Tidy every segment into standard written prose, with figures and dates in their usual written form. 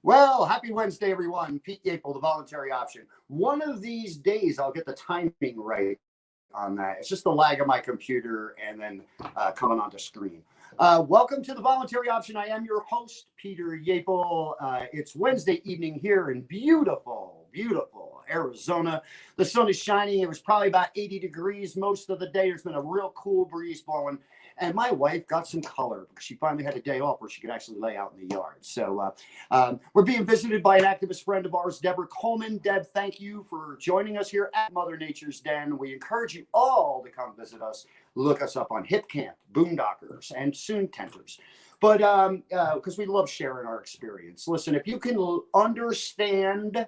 Well, happy Wednesday, everyone. Pete Yapel, the voluntary option. One of these days, I'll get the timing right on that. It's just the lag of my computer and then coming onto screen. Welcome to the voluntary option. I am your host, Peter Yapel. It's Wednesday evening here in beautiful Arizona. The sun is shining. It was probably about 80 degrees most of the day. There's been a real cool breeze blowing. And my wife got some color because she finally had a day off where she could actually lay out in the yard. So we're being visited by an activist friend of ours, Deborah Coleman. Deb, thank you for joining us here at Mother Nature's Den. We encourage you all to come visit us. Look us up on Hip Camp, Boondockers, and Soon Tenters. But because we love sharing our experience. Listen, if you can understand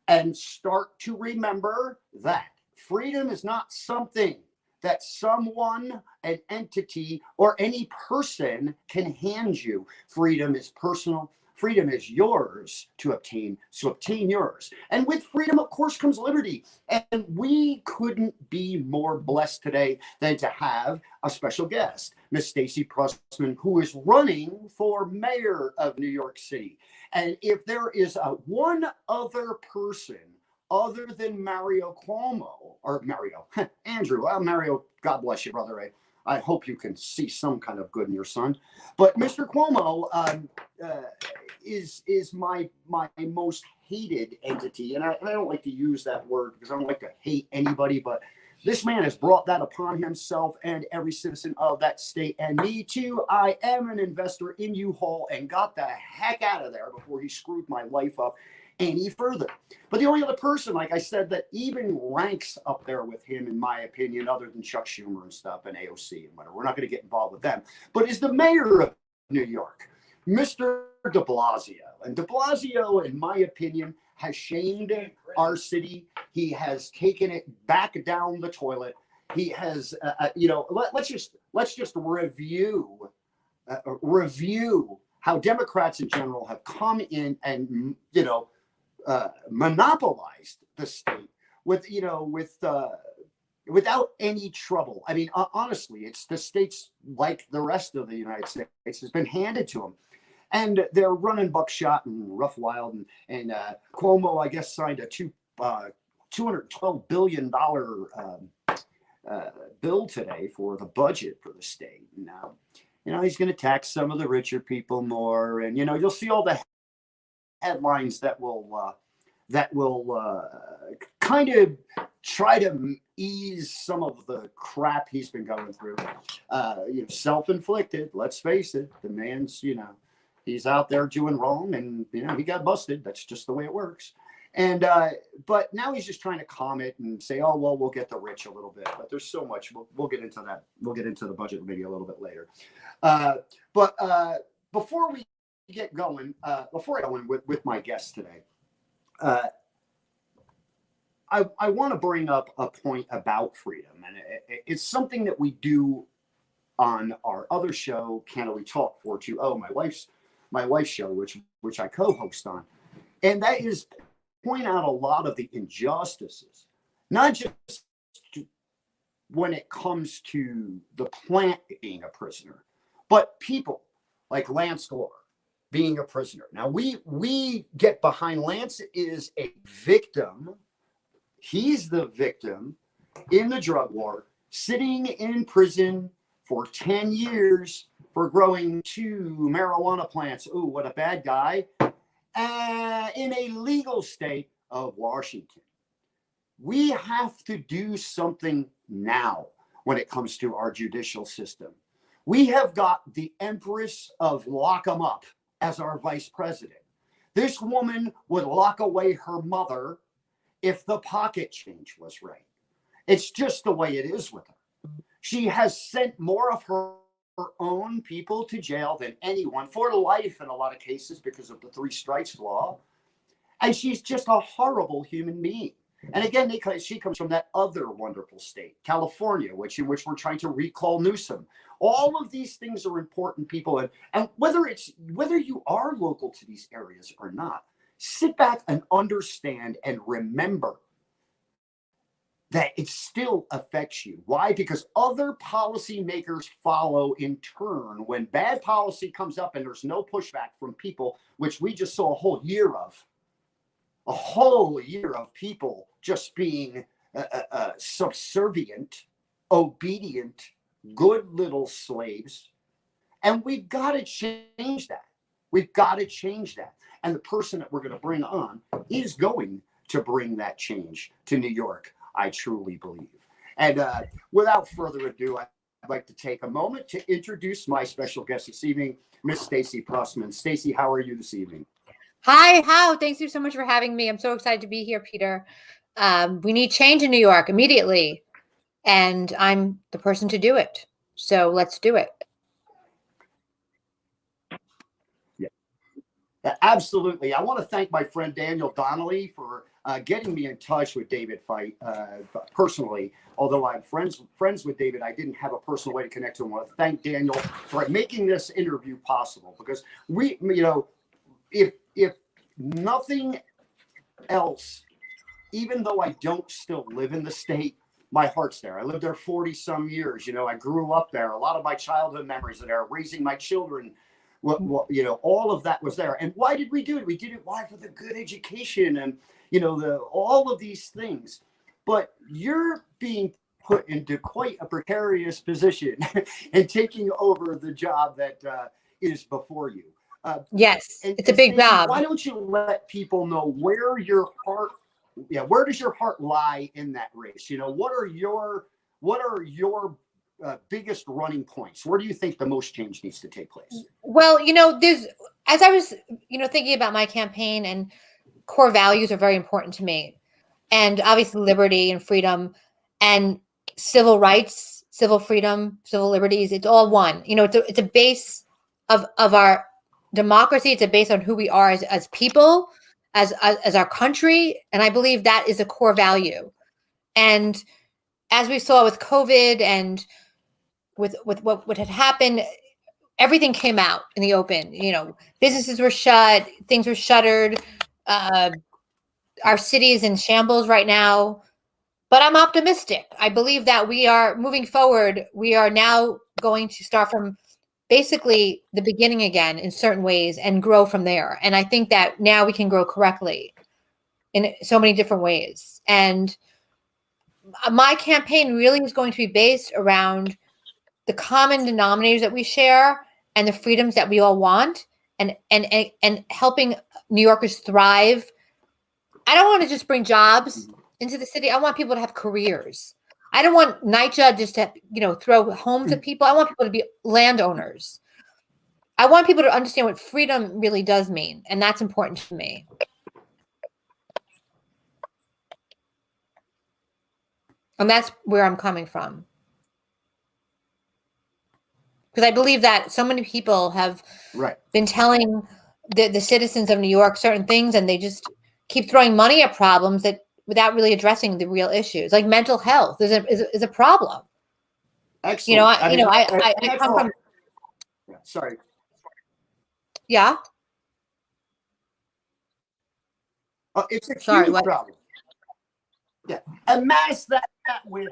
and start to remember that freedom is not something that someone, an entity, or any person can hand you. Freedom is personal. Freedom is yours to obtain. So obtain yours. And with freedom, of course, comes liberty. And we couldn't be more blessed today than to have a special guest, Miss Stacey Prussman, who is running for mayor of New York City. And if there is one other person other than Mario Cuomo, or Andrew, well, Mario, God bless you, brother. I hope you can see some kind of good in your son. But Mr. Cuomo is my most hated entity. And I don't like to use that word because I don't like to hate anybody, but this man has brought that upon himself and every citizen of that state. And me too. I am an investor in U-Haul and got the heck out of there before he screwed my life up any further. But the only other person, like I said, that even ranks up there with him, in my opinion, other than Chuck Schumer and stuff and AOC and whatever, we're not going to get involved with them, but is the mayor of New York, Mr. de Blasio. And de Blasio, in my opinion, has shamed our city. He has taken it back down the toilet. He has, let's just review how Democrats in general have come in and, monopolized the state without any trouble. I mean, honestly, it's the states like the rest of the United States has been handed to them. And they're running buckshot and rough wild. And Cuomo, I guess, signed a $212 billion bill today for the budget for the state. Now, he's going to tax some of the richer people more. And, you'll see all the headlines that will kind of try to ease some of the crap he's been going through. Self-inflicted, let's face it. The man's, he's out there doing wrong and, he got busted. That's just the way it works. And but now he's just trying to calm it and say, oh, well, we'll get the rich a little bit. But there's so much. We'll get into that. We'll get into the budget maybe a little bit later. But before we get going, before I go in with my guest today, I want to bring up a point about freedom. And it's something that we do on our other show, Can't We Talk 420, my wife's show, which I co-host on. And that is point out a lot of the injustices, not just when it comes to the plant being a prisoner, but people like Lance Gore being a prisoner. Now, we get behind Lance is a victim. He's the victim in the drug war, sitting in prison for 10 years for growing 2 marijuana plants. Ooh, what a bad guy. In a legal state of Washington. We have to do something now when it comes to our judicial system. We have got the Empress of Lock 'em Up as our vice president. This woman would lock away her mother if the pocket change was right. It's just the way it is with her. She has sent more of her own people to jail than anyone, for life in a lot of cases because of the 3 strikes law. And she's just a horrible human being. And again, she comes from that other wonderful state, California, in which we're trying to recall Newsom. All of these things are important, people. And whether you are local to these areas or not, sit back and understand and remember that it still affects you. Why? Because other policymakers follow in turn. When bad policy comes up and there's no pushback from people, which we just saw a whole year of people just being subservient, obedient, good little slaves. And we've got to change that. We've got to change that. And the person that we're going to bring on is going to bring that change to New York, I truly believe. And without further ado, I'd like to take a moment to introduce my special guest this evening, Miss Stacey Prussman. Stacey, how are you this evening? Hi, How. Thank you so much for having me. I'm so excited to be here, Peter. We need change in New York immediately, and I'm the person to do it. So let's do it. Absolutely. I want to thank my friend Daniel Donnelly for getting me in touch with David Fite personally. Although I'm friends with David, I didn't have a personal way to connect to him. I want to thank Daniel for making this interview possible, because we, if nothing else, even though I don't still live in the state, my heart's there. I lived there 40 some years. I grew up there. A lot of my childhood memories are there, raising my children. All of that was there. And why did we do it? We did it why? For the good education and, all of these things. But you're being put into quite a precarious position and taking over the job that is before you. Yes, it's a big job. Why don't you let people know where your heart, where does your heart lie in that race? What are your biggest running points? Where do you think the most change needs to take place? Well, as I was, thinking about my campaign, and core values are very important to me. And obviously liberty and freedom and civil rights, civil freedom, civil liberties, it's all one. It's a base of our democracy. It's a base on who we are as people, as our country. And I believe that is a core value. And as we saw with COVID and with what had happened, everything came out in the open. Businesses were shut, things were shuttered. Our city is in shambles right now, but I'm optimistic. I believe that we are moving forward. We are now going to start from basically the beginning again in certain ways and grow from there. And I think that now we can grow correctly in so many different ways. And my campaign really is going to be based around the common denominators that we share and the freedoms that we all want, and helping New Yorkers thrive. I don't want to just bring jobs into the city. I want people to have careers. I don't want night judges to, throw homes at people. I want people to be landowners. I want people to understand what freedom really does mean, and that's important to me. And that's where I'm coming from. Because I believe that so many people have been telling the citizens of New York certain things, and they just keep throwing money at problems that without really addressing the real issues. Like mental health is a problem. Excellent. I come from. Sorry. Yeah. It's a huge problem. Yeah. Amass that with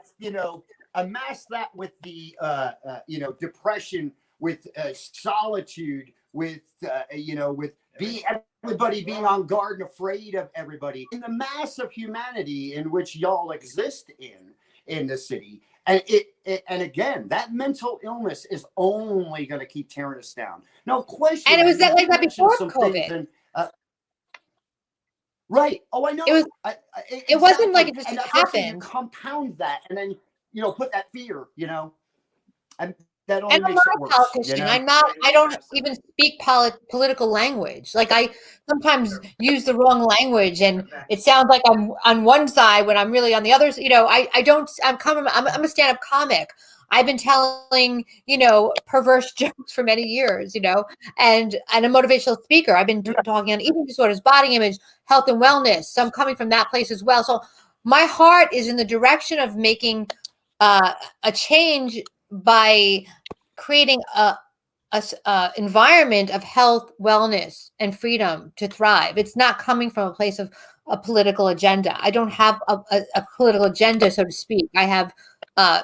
the depression, with solitude, with everybody being on guard and afraid of everybody, in the mass of humanity in which y'all exist in the city. And and again, that mental illness is only going to keep tearing us down. No question. And it was like that before COVID. Right. Oh, I know. It wasn't like it just happened. You compound that, and then put that fear. And that only and makes I'm not a politician. I don't even speak political language. Like I sometimes use the wrong language, and it sounds like I'm on one side when I'm really on the other. I'm a stand-up comic. I've been telling, perverse jokes for many years, and a motivational speaker. I've been talking on eating disorders, body image, health and wellness. So I'm coming from that place as well. So my heart is in the direction of making a change by creating a environment of health, wellness, and freedom to thrive. It's not coming from a place of a political agenda. I don't have a political agenda, so to speak. I have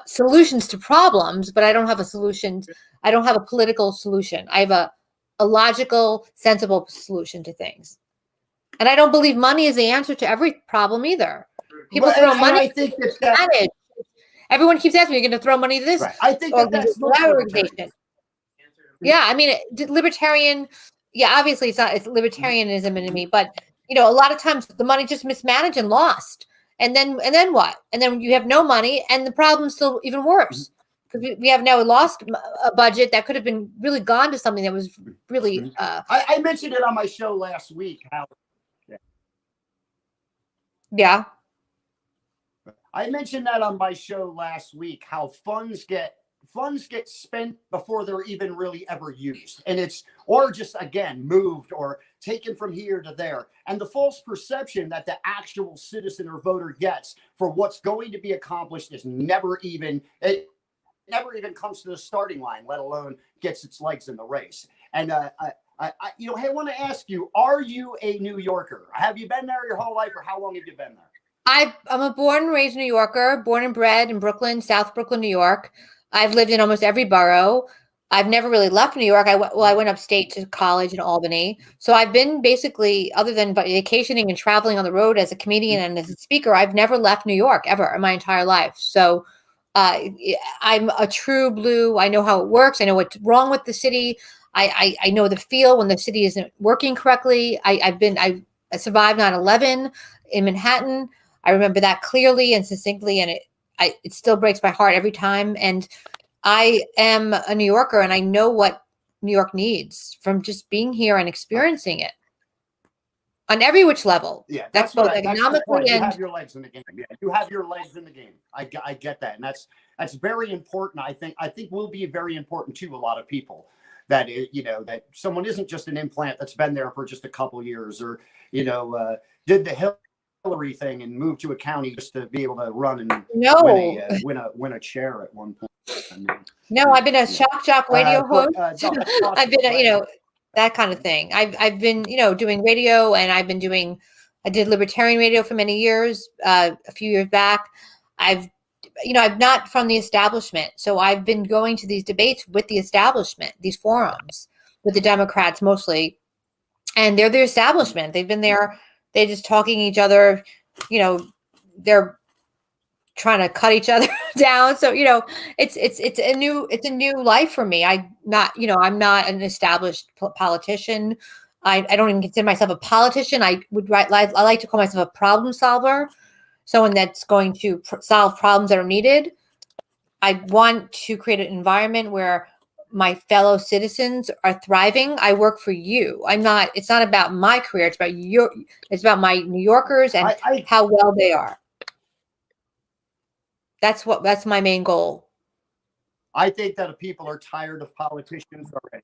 solutions to problems, but I don't have a solution. I don't have a political solution. I have a logical, sensible solution to things. And I don't believe money is the answer to every problem either. People throw money. I think that everyone keeps asking me, "You're going to throw money to this?" Right. I think that's organization. Yeah, I mean, libertarian. Yeah, obviously it's not. It's libertarianism in me, but a lot of times the money just mismanaged and lost, and then what? And then you have no money, and the problem's still even worse because we have now lost a budget that could have been really gone to something that was really. I mentioned it on my show last week. How? Yeah. I mentioned that on my show last week, how funds get spent before they're even really ever used. And or just, again, moved or taken from here to there. And the false perception that the actual citizen or voter gets for what's going to be accomplished is never even comes to the starting line, let alone gets its legs in the race. And, hey, I want to ask you, are you a New Yorker? Have you been there your whole life, or how long have you been there? I'm a born and raised New Yorker, born and bred in Brooklyn, South Brooklyn, New York. I've lived in almost every borough. I've never really left New York. I went upstate to college in Albany. So I've been basically, other than vacationing and traveling on the road as a comedian and as a speaker, I've never left New York ever in my entire life. So I'm a true blue. I know how it works. I know what's wrong with the city. I know the feel when the city isn't working correctly. I survived 9/11 in Manhattan. I remember that clearly and succinctly, and it still breaks my heart every time. And I am a New Yorker, and I know what New York needs from just being here and experiencing it on every which level. Yeah, that's both economically and you and have your legs in the game. Yeah, you have your legs in the game. I get that, and that's very important. I think will be very important to a lot of people. That that someone isn't just an implant that's been there for just a couple years, or did the Hillary thing and moved to a county just to be able to run and win a chair at one point. No, I've been a shock jock radio host. I've been that kind of thing. I've been doing radio, and I did Libertarian radio for many years. A few years back, I'm not from the establishment, so I've been going to these debates with the establishment, these forums with the Democrats mostly, and they're the establishment. They've been there. They're just talking each other. They're trying to cut each other down. So it's a new life for me. I'm not an established politician. I don't even consider myself a politician. I like to call myself a problem solver. Someone that's going to solve problems that are needed. I want to create an environment where my fellow citizens are thriving. I work for you. It's not about my career. It's about it's about my New Yorkers and how well they are. That's my main goal. I think that people are tired of politicians already.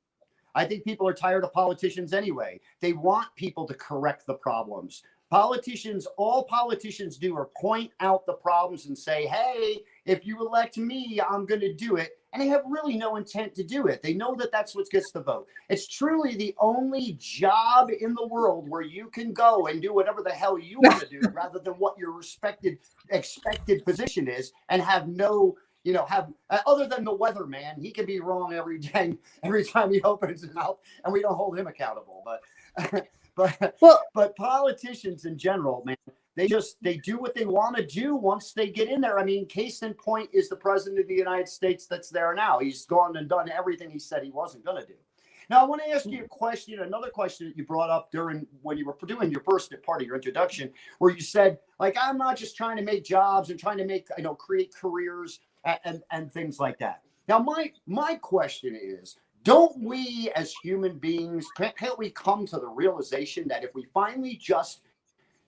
I think people are tired of politicians anyway. They want people to correct the problems. All politicians do are point out the problems and say, hey, if you elect me, I'm going to do it. And they have really no intent to do it. They know that that's what gets the vote. It's truly the only job in the world where you can go and do whatever the hell you want to do rather than what your expected position is, and have no, other than the weatherman, he can be wrong every time he opens his mouth, and we don't hold him accountable. But politicians in general, man, they do what they want to do once they get in there. I mean, case in point is the president of the United States that's there now. He's gone and done everything he said he wasn't going to do. Now, I want to ask you a question, another question that you brought up when you were doing your first part of your introduction, where you said, I'm not just trying to make jobs and trying to make, create careers and things like that. Now, my question is, don't we as human beings, can't we come to the realization that if we finally just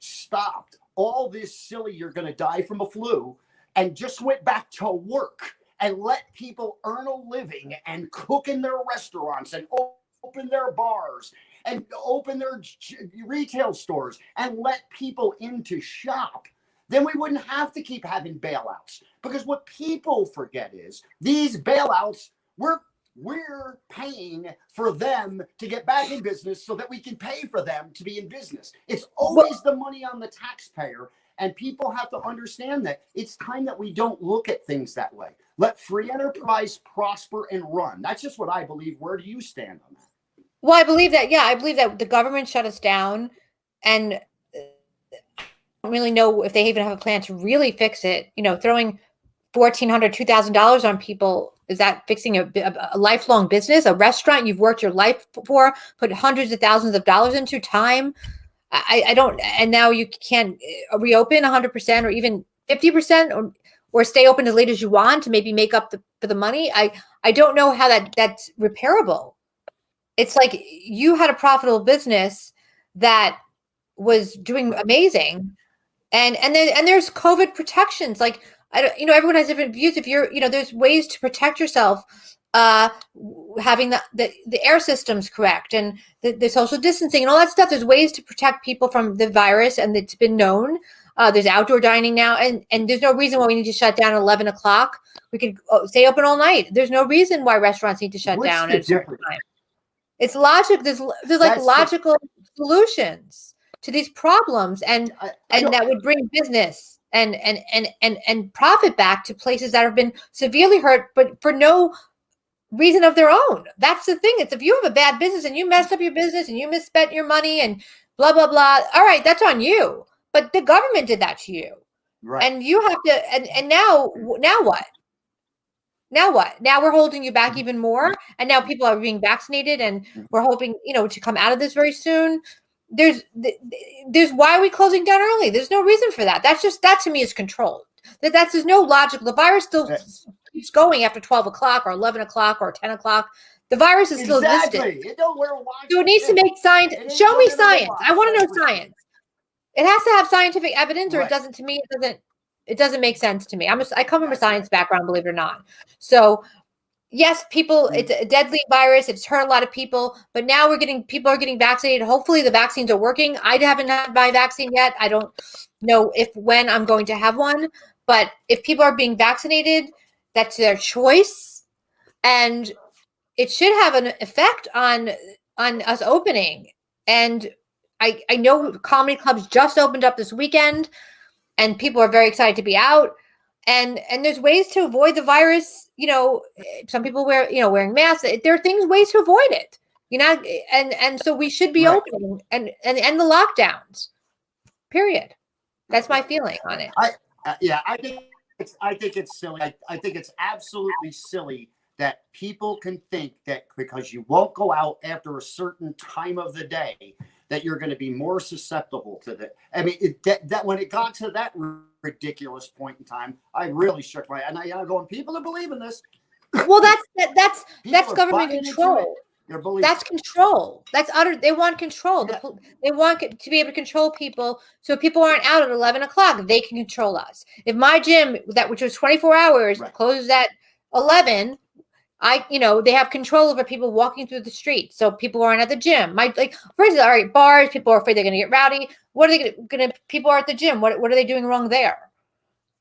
stopped all this silly, you're going to die from a flu, and just went back to work and let people earn a living and cook in their restaurants and open their bars and open their retail stores and let people in to shop, then we wouldn't have to keep having bailouts. Because what people forget is these bailouts, we're paying for them to get back in business so that we can pay for them to be in business. It's always the money on the taxpayer. And people have to understand that it's time that we don't look at things that way. Let free enterprise prosper and run. That's just what I believe. Where do you stand on that? Well, I believe that, yeah, I believe that the government shut us down, and I don't really know if they even have a plan to really fix it. You know, throwing $1,400, $2,000 on people, is that fixing a lifelong business, a restaurant you've worked your life for, put hundreds of thousands of dollars into time? I don't, and now you can't reopen 100% or even 50% or stay open as late as you want to maybe make up for the money. I don't know how that's repairable. It's like you had a profitable business that was doing amazing, and there's COVID protections. Like, everyone has different views. If you're, there's ways to protect yourself, having the air systems correct, and the social distancing and all that stuff. There's ways to protect people from the virus, and it's been known. There's outdoor dining now, and there's no reason why we need to shut down at 11 o'clock. We could stay open all night. There's no reason why restaurants need to shut down at a certain time. It's logic. There's like logical solutions to these problems, and that would bring business and profit back to places that have been severely hurt, but for no reason of their own. That's the thing. It's if you have a bad business and you messed up your business and you misspent your money and blah blah blah. All right, that's on you. But the government did that to you, right? And you have to. And now what? Now what? Now we're holding you back even more, and now people are being vaccinated, and we're hoping to come out of this very soon. There's why are we closing down early? There's no reason for that. That to me is controlled. There's no logic. The virus still keeps going after 12 o'clock or 11 o'clock or 10 o'clock. The virus is still existing. So it needs to make science. Show me science. I want to know science. It has to have scientific evidence, or it doesn't. To me, it doesn't make sense to me. I come from a science background, believe it or not. So yes, it's a deadly virus. It's hurt a lot of people, but now people are getting vaccinated. Hopefully the vaccines are working. I haven't had my vaccine yet. I don't know when I'm going to have one, but if people are being vaccinated, that's their choice. And it should have an effect on us opening. And I know comedy clubs just opened up this weekend, and people are very excited to be out. And there's ways to avoid the virus. Some people wearing masks. There are ways to avoid it. And so we should be opening and end the lockdowns. Period. That's my feeling on it. I think it's silly. I think it's absolutely silly that people can think that because you won't go out after a certain time of the day, that you're going to be more susceptible to that. I mean, that when it got to that ridiculous point in time, I really shook my head. And I'm going, people are believing this. Well, that's government control. That's control. That's utter. They want control. Yeah. They want to be able to control people, so if people aren't out at 11 o'clock, they can control us. If my gym, which was 24 hours, closes at 11. They have control over people walking through the street, so people aren't at the gym. For instance, all right, bars, people are afraid they're going to get rowdy. What are they going to? People are at the gym. What are they doing wrong there?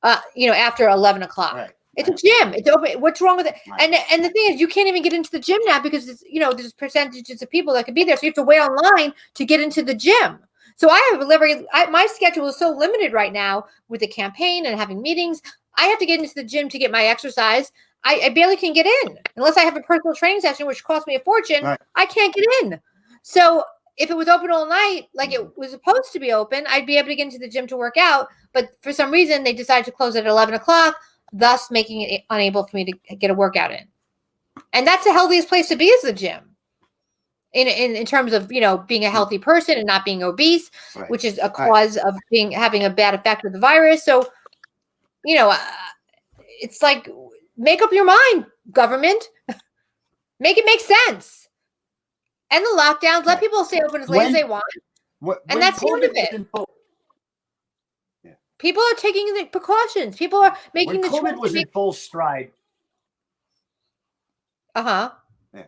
After 11 o'clock, it's a gym. It's open. What's wrong with it? Right. And the thing is, you can't even get into the gym now because there's percentages of people that could be there, so you have to wait online to get into the gym. So my schedule is so limited right now with the campaign and having meetings. I have to get into the gym to get my exercise. I barely can get in unless I have a personal training session, which costs me a fortune. Right. I can't get in. So if it was open all night, like it was supposed to be open, I'd be able to get into the gym to work out. But for some reason, they decided to close it at 11 o'clock, thus making it unable for me to get a workout in. And that's the healthiest place to be, is the gym. In terms of, being a healthy person and not being obese, which is a cause of having a bad effect with the virus. So, it's like, make up your mind, government. Make it make sense. And the lockdowns, let people stay open as late as they want. And that's the end of it. People are taking the precautions. People are making the choice. When COVID was in full stride. Uh-huh. Yeah.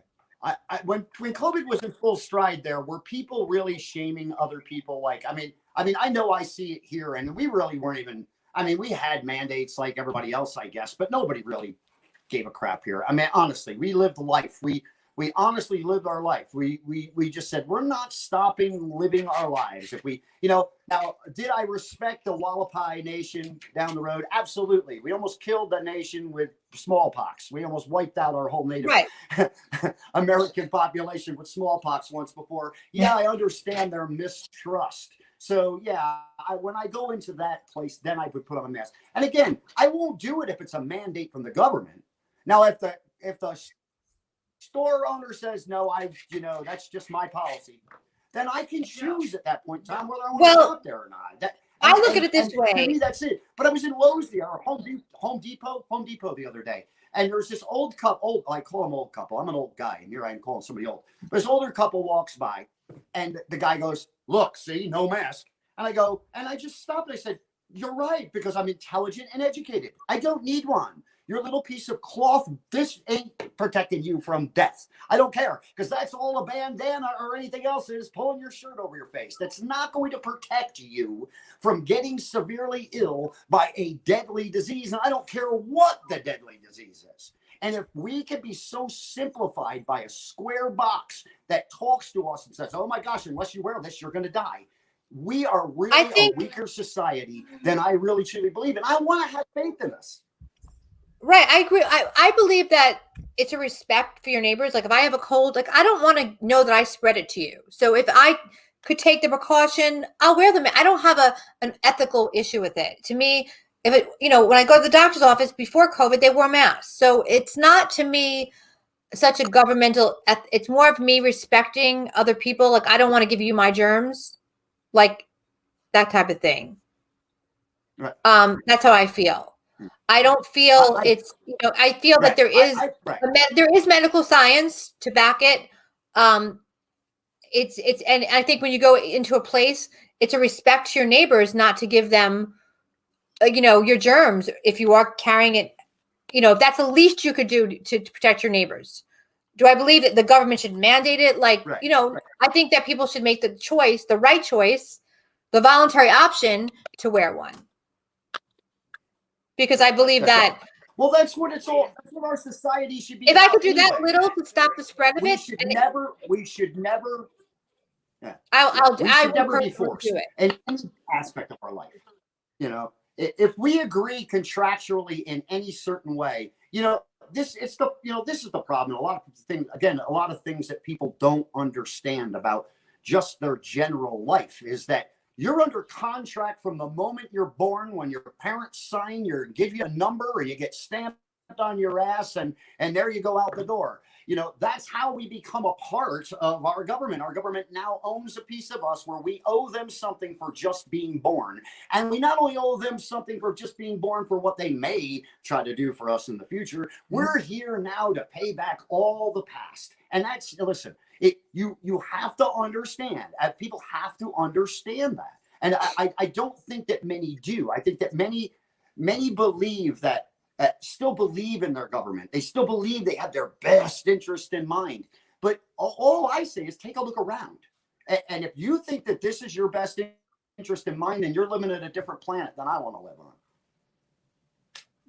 When COVID was in full stride, there were people really shaming other people. I know I see it here, and we really weren't even. We had mandates like everybody else, I guess, but nobody really gave a crap here. I mean, honestly, we lived life. We honestly lived our life. We just said, we're not stopping living our lives. If we, now, did I respect the Wallapai Nation down the road? Absolutely. We almost killed the nation with smallpox. We almost wiped out our whole Native American population with smallpox once before. Yeah, I understand their mistrust. So yeah, when I go into that place, then I would put on a mask. And again, I won't do it if it's a mandate from the government. Now, if the store owner says, no, that's just my policy, then I can choose at that point in time whether I want to go up there or not. I look at it this way. To me, that's it. But I was in Lowe's or Home Depot the other day. And there's this old couple, I call them old couple. I'm an old guy, and here I am calling somebody old. But this older couple walks by, and the guy goes, look, see, no mask. And I go, and I just stopped and I said, you're right, because I'm intelligent and educated. I don't need one. Your little piece of cloth, this ain't protecting you from death. I don't care, because that's all a bandana or anything else is, pulling your shirt over your face. That's not going to protect you from getting severely ill by a deadly disease. And I don't care what the deadly disease is. And if we can be so simplified by a square box that talks to us and says, oh my gosh, unless you wear this, you're going to die. We are really a weaker society than I really truly believe. And I want to have faith in us. Right. I agree. I believe that it's a respect for your neighbors. Like if I have a cold, like I don't want to know that I spread it to you. So if I could take the precaution, I'll wear them. I don't have an ethical issue with it. To me, if it, when I go to the doctor's office before COVID, they wore masks. So it's not to me such a governmental, it's more of me respecting other people. Like I don't want to give you my germs, like that type of thing. Right. That's how I feel. I don't feel I feel that there is there is medical science to back it. It's and I think when you go into a place, it's a respect to your neighbors, not to give them, your germs if you are carrying it. If that's the least you could do to protect your neighbors. Do I believe that the government should mandate it? I think that people should make the choice, the right choice, the voluntary option to wear one. Because I believe that. Well, that's what it's all. That's what our society should be. If I could do that little to stop the spread of it, we should never. Yeah. I would never be forced do it in any aspect of our life. If we agree contractually in any certain way, this is the problem. A lot of things that people don't understand about just their general life is that you're under contract from the moment you're born. When your parents sign, give you a number, or you get stamped on your ass, and there you go out the door. That's how we become a part of our government. Our government now owns a piece of us where we owe them something for just being born. And we not only owe them something for just being born for what they may try to do for us in the future, we're here now to pay back all the past. And that's, listen, you have to understand. People have to understand that. And I don't think that many do. I think that many believe that, still believe in their government. They still believe they have their best interest in mind. But all I say is take a look around. And if you think that this is your best interest in mind, then you're living in a different planet than I want to live on.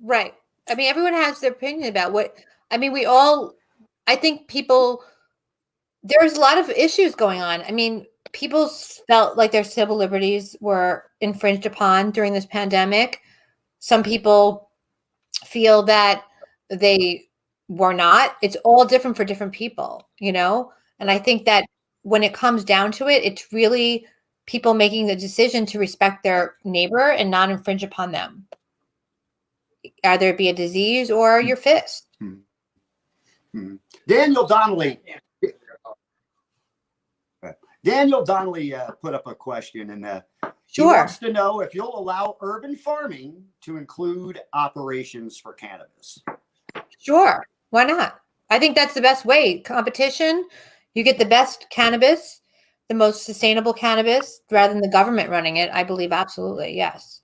Right. I mean, everyone has their opinion about I think there's a lot of issues going on. I mean, people felt like their civil liberties were infringed upon during this pandemic. Some people feel that they were not. It's all different for different people, And I think that when it comes down to it, it's really people making the decision to respect their neighbor and not infringe upon them. Either it be a disease or your fist. Mm-hmm. Daniel Donnelly put up a question, and he wants to know if you'll allow urban farming to include operations for cannabis. Sure. Why not? I think that's the best way. Competition, you get the best cannabis, the most sustainable cannabis, rather than the government running it. I believe absolutely, yes.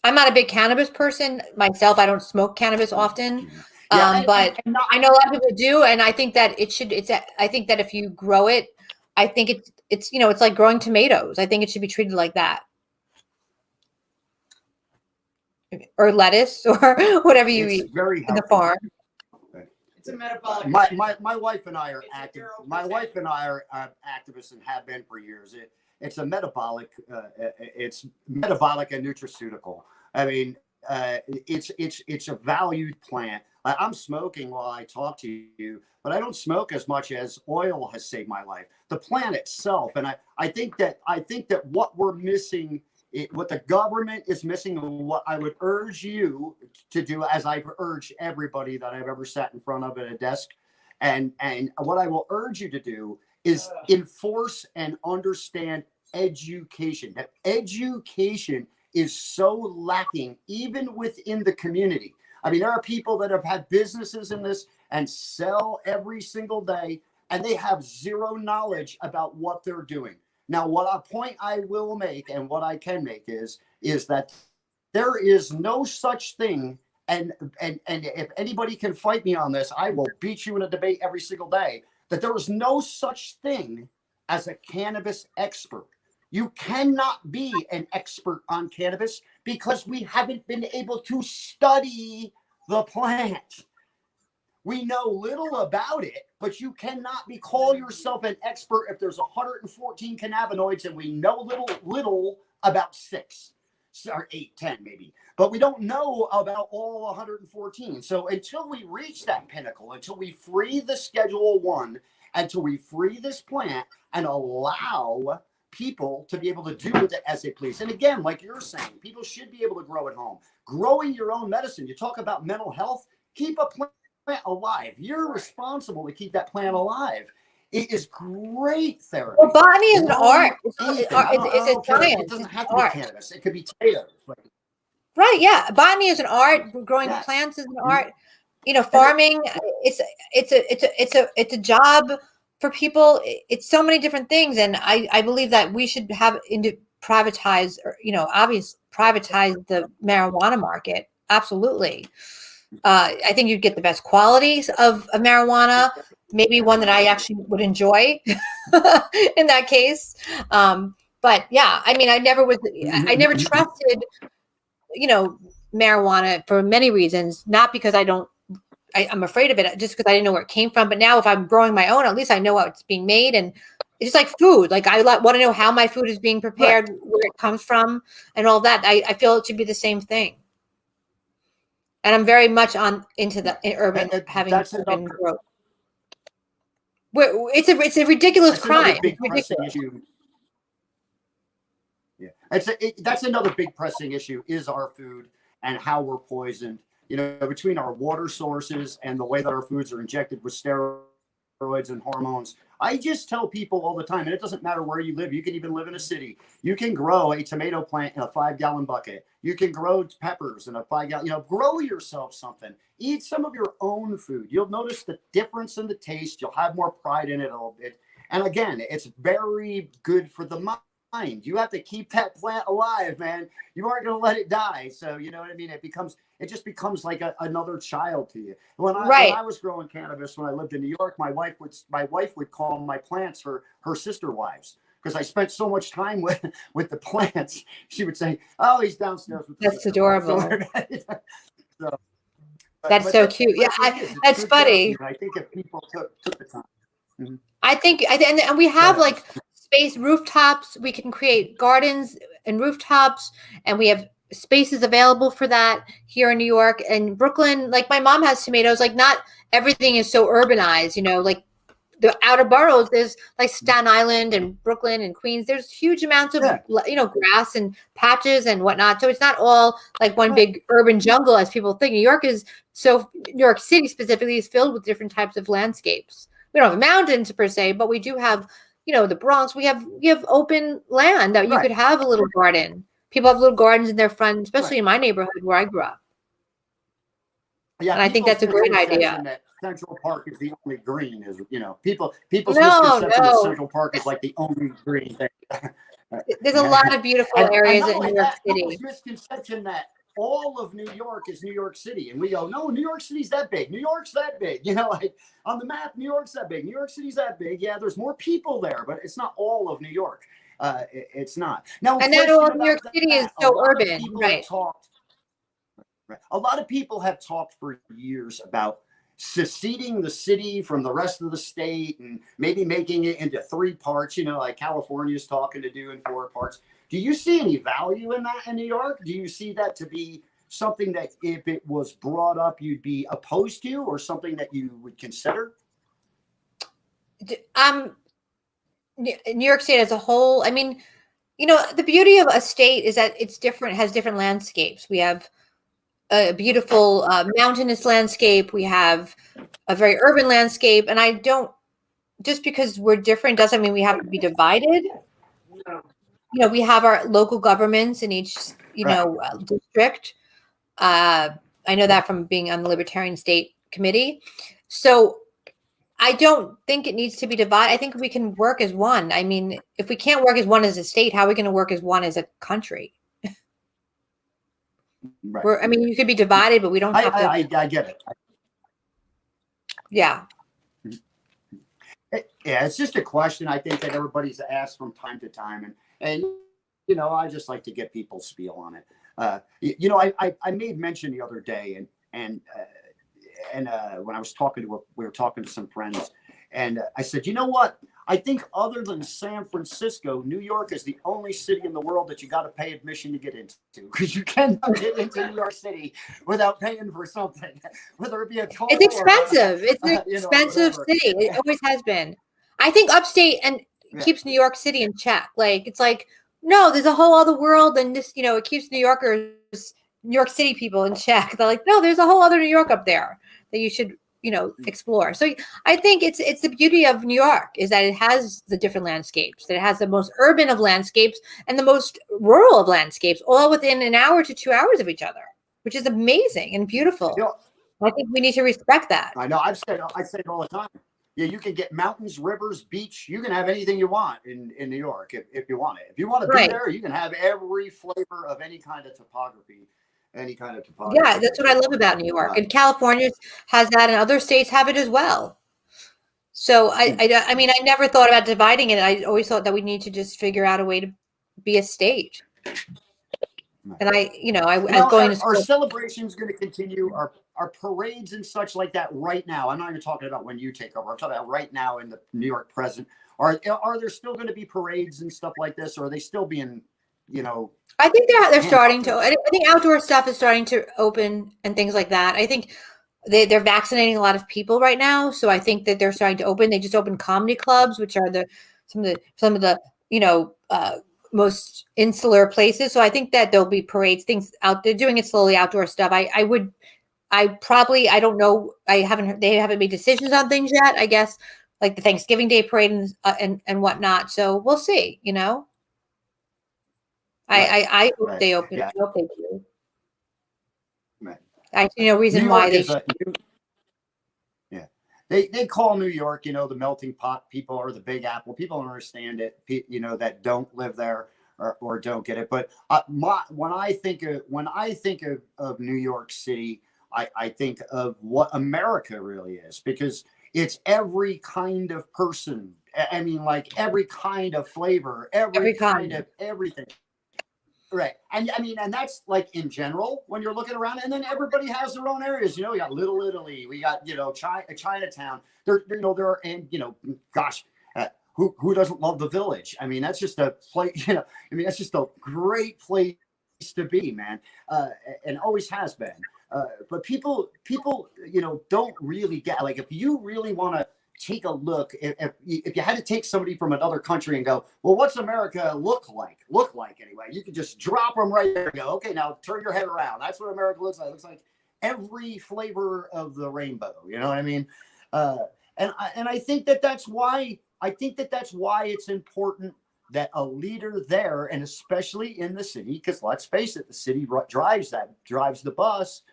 I'm not a big cannabis person myself. I don't smoke cannabis often. But I know a lot of people do, and I think that I think that if you grow it, I think it's it's like growing tomatoes. I think it should be treated like that. or lettuce or whatever you It's eat very in the healthy. farm. It's a metabolic. My wife and I are active. My wife and I are activists and have been for years. It's a metabolic. It's metabolic and nutraceutical. I mean, it's a valued plant. I'm smoking while I talk to you, but I don't smoke as much as oil has saved my life. The plant itself, and I think that what we're missing. What the government is missing, and what I would urge you to do, as I've urged everybody that I've ever sat in front of at a desk, and what I will urge you to do is enforce and understand education. That education is so lacking even within the community. I mean, there are people that have had businesses in this and sell every single day, and they have zero knowledge about what they're doing. Now, what a point I will make and what I can make is that there is no such thing, and if anybody can fight me on this, I will beat you in a debate every single day, that there is no such thing as a cannabis expert. You cannot be an expert on cannabis because we haven't been able to study the plant. We know little about it, but you cannot call yourself an expert if there's 114 cannabinoids and we know little about 6 or 8, 10 maybe, but we don't know about all 114. So until we reach that pinnacle, until we free the Schedule 1, until we free this plant and allow people to be able to do with it as they please. And again, like you're saying, people should be able to grow at home. Growing your own medicine. You talk about mental health, keep a plant alive. You're responsible to keep that plant alive. It is great therapy. Well, botany is an art. It's Anything. a science. It doesn't It's have an to be art. cannabis. It could be potatoes. Right. Yeah. Botany is an art. Growing Yes. plants is an art. You know, farming. It's a job for people. It's so many different things, and I believe that we should have privatize, or obviously privatize the marijuana market. Absolutely. I think you'd get the best qualities of marijuana. Maybe one that I actually would enjoy in that case. But yeah, I mean, I never trusted, marijuana for many reasons, not because I'm afraid of it, just because I didn't know where it came from. But now if I'm growing my own, at least I know how it's being made. And it's just like food. Like I want to know how my food is being prepared, right, where it comes from and all that. I feel it should be the same thing. And I'm very much into the urban, having urban growth. It's a ridiculous crime. Big pressing issue. Yeah, that's another big pressing issue is our food and how we're poisoned. Between our water sources and the way that our foods are injected with steroids and hormones. I just tell people all the time, and it doesn't matter where you live. You can even live in a city. You can grow a tomato plant in a 5-gallon bucket. You can grow peppers in a 5-gallon. Grow yourself something. Eat some of your own food. You'll notice the difference in the taste. You'll have more pride in it a little bit. And again, it's very good for the mind. You have to keep that plant alive, man. You aren't going to let it die. So you know what I mean? It just becomes like another child to you. When I was growing cannabis, when I lived in New York, my wife would call my plants her sister wives, because I spent so much time with the plants. She would say, "Oh, he's downstairs with the That's adorable." That's so cute. Yeah, that's funny. I think if people took the time. Mm-hmm. I think, and we have like space rooftops. We can create gardens and rooftops, and we have spaces available for that here in New York and Brooklyn. Like my mom has tomatoes. Like not everything is so urbanized, like the outer boroughs. There's like Staten Island and Brooklyn and Queens. There's huge amounts of grass and patches and whatnot. So it's not all like one big urban jungle as people think. New York City specifically is filled with different types of landscapes. We don't have mountains per se, but we do have, the Bronx. We have open land that you could have a little garden. People have little gardens in their front, especially in my neighborhood where I grew up. Yeah, and I think that's a great idea. That Central Park is the only green. People's misconception that Central Park is like the only green thing. There's a lot of beautiful areas in New York City. People's misconception that all of New York is New York City, and we go, no, New York City's that big. New York's that big. Like on the map, New York's that big. New York City's that big. Yeah, there's more people there, but it's not all of New York. It's not. Now, and not all of New York City is so urban, right? Right. A lot of people have talked for years about seceding the city from the rest of the state and maybe making it into 3 parts, like California's talking to do in 4 parts. Do you see any value in that in New York? Do you see that to be something that if it was brought up, you'd be opposed to, or something that you would consider? New York State as a whole, I mean, the beauty of a state is that it's different, has different landscapes. We have a beautiful mountainous landscape. We have a very urban landscape. And just because we're different doesn't mean we have to be divided. We have our local governments in each, district. I know that from being on the Libertarian State Committee. So I don't think it needs to be divided. I think we can work as one. I mean, if we can't work as one as a state, how are we going to work as one as a country? Right. You could be divided, but we don't have to. I get it. Yeah. Yeah, it's just a question I think that everybody's asked from time to time. And I just like to get people's spiel on it. I made mention the other day, and when I was we were talking to some friends, and I said, you know what? I think other than San Francisco, New York is the only city in the world that you got to pay admission to get into, because you cannot get into New York City without paying for something, whether it be a toll. It's expensive. It's an expensive city. It always has been. I think upstate keeps New York City in check. It's like, no, there's a whole other world, and this, it keeps New York City people in check. They're like, no, there's a whole other New York up there that you should, explore. So I think it's the beauty of New York is that it has the different landscapes, that it has the most urban of landscapes and the most rural of landscapes, all within an hour to 2 hours of each other, which is amazing and beautiful. I think we need to respect that. I know. I say it all the time. Yeah, you can get mountains, rivers, beach. You can have anything you want in New York if you want it. If you want to be there, you can have every flavor of any kind of topography. Yeah, that's what I love about New York. And California has that, and other states have it as well. So I mean, I never thought about dividing it. I always thought that we need to just figure out a way to be a state. And I was going to school. Our celebration's going to continue. Our parades and such like that right now. I'm not even talking about when you take over. I'm talking about right now in the New York present. Are there still going to be parades and stuff like this, or are they still being, I think they're starting to. I think outdoor stuff is starting to open and things like that. I think they're vaccinating a lot of people right now, so I think that they're starting to open. They just opened comedy clubs, which are some of the most insular places. So I think that there'll be parades, things out. They're doing it slowly, outdoor stuff. I don't know. They haven't made decisions on things yet. I guess like the Thanksgiving Day parade and whatnot. So we'll see. I hope they open. Yeah. I hope they do. Right. I see no reason why they should. Yeah. They call New York, the melting pot. People are the Big Apple. People don't understand it. That don't live there or don't get it. But when I think of New York City, I think of what America really is, because it's every kind of person. I mean, like every kind of flavor, every kind of everything. Right. And I mean, and that's like in general when you're looking around, and then everybody has their own areas. We got Little Italy, we got, Chinatown. There are, and gosh, who doesn't love the Village? I mean, that's just a place, that's just a great place to be, man. And always has been. But people, don't really get, like, if you really want to take a look, if you had to take somebody from another country and go, well, what's America look like anyway? You could just drop them right there and go, okay, now turn your head around. That's what America looks like. It looks like every flavor of the rainbow. You know what I mean? And I think that's why it's important that a leader there, and especially in the city, because let's face it, the city drives the bus,